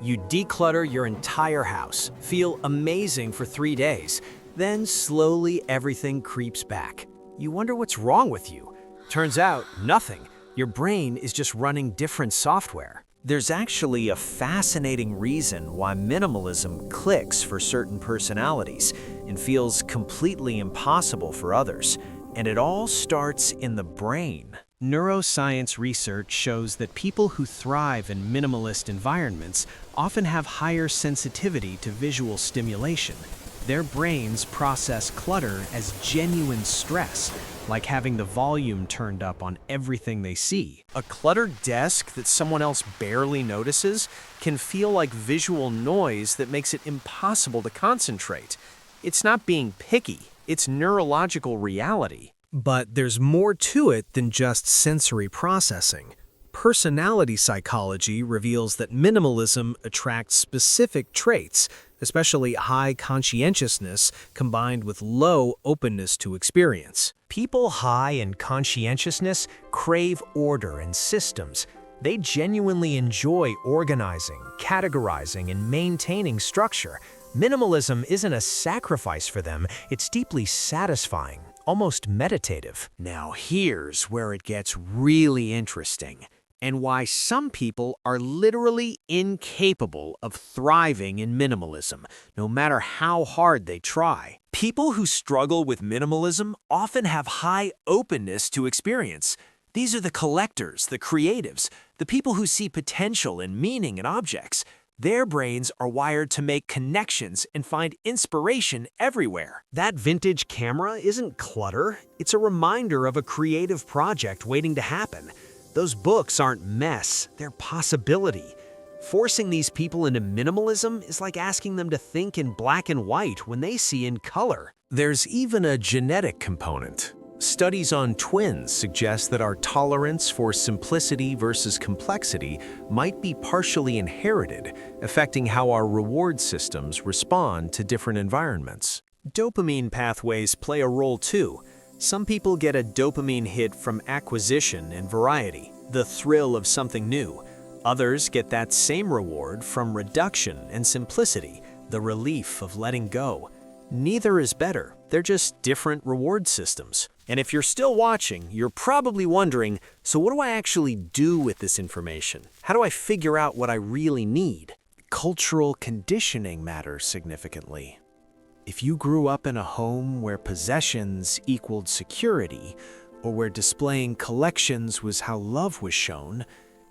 You declutter your entire house, feel amazing for 3 days, then slowly everything creeps back. You wonder what's wrong with you. Turns out, nothing. Your brain is just running different software. There's actually a fascinating reason why minimalism clicks for certain personalities and feels completely impossible for others. And it all starts in the brain. Neuroscience research shows that people who thrive in minimalist environments often have higher sensitivity to visual stimulation. Their brains process clutter as genuine stress, like having the volume turned up on everything they see. A cluttered desk that someone else barely notices can feel like visual noise that makes it impossible to concentrate. It's not being picky, it's neurological reality. But there's more to it than just sensory processing. Personality psychology reveals that minimalism attracts specific traits, especially high conscientiousness combined with low openness to experience. People high in conscientiousness crave order and systems. They genuinely enjoy organizing, categorizing, and maintaining structure. Minimalism isn't a sacrifice for them, it's deeply satisfying, almost meditative. Now here's where it gets really interesting, and why some people are literally incapable of thriving in minimalism, no matter how hard they try. People who struggle with minimalism often have high openness to experience. These are the collectors, the creatives, the people who see potential and meaning in objects. Their brains are wired to make connections and find inspiration everywhere. That vintage camera isn't clutter, it's a reminder of a creative project waiting to happen. Those books aren't mess, they're possibility. Forcing these people into minimalism is like asking them to think in black and white when they see in color. There's even a genetic component. Studies on twins suggest that our tolerance for simplicity versus complexity might be partially inherited, affecting how our reward systems respond to different environments. Dopamine pathways play a role too. Some people get a dopamine hit from acquisition and variety, the thrill of something new. Others get that same reward from reduction and simplicity, the relief of letting go. Neither is better, they're just different reward systems. And if you're still watching, you're probably wondering, so what do I actually do with this information? How do I figure out what I really need? Cultural conditioning matters significantly. If you grew up in a home where possessions equaled security, or where displaying collections was how love was shown,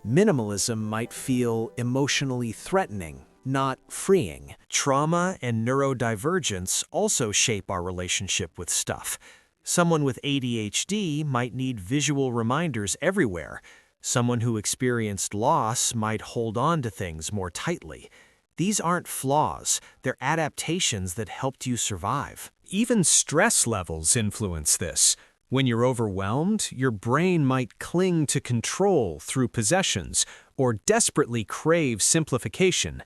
minimalism might feel emotionally threatening, not freeing. Trauma and neurodivergence also shape our relationship with stuff. Someone with ADHD might need visual reminders everywhere. Someone who experienced loss might hold on to things more tightly. These aren't flaws, they're adaptations that helped you survive. Even stress levels influence this. When you're overwhelmed, your brain might cling to control through possessions or desperately crave simplification.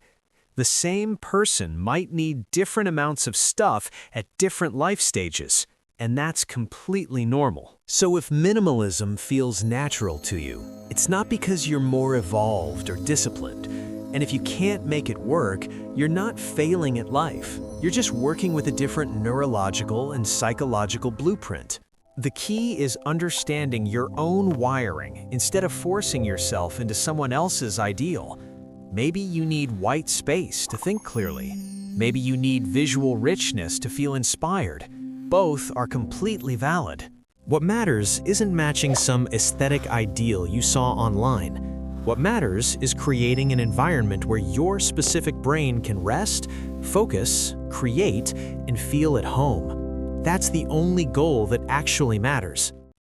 The same person might need different amounts of stuff at different life stages, and that's completely normal. So if minimalism feels natural to you, it's not because you're more evolved or disciplined. And if you can't make it work, you're not failing at life. You're just working with a different neurological and psychological blueprint. The key is understanding your own wiring instead of forcing yourself into someone else's ideal. Maybe you need white space to think clearly. Maybe you need visual richness to feel inspired. Both are completely valid. What matters isn't matching some aesthetic ideal you saw online. What matters is creating an environment where your specific brain can rest, focus, create, and feel at home. That's the only goal that actually matters.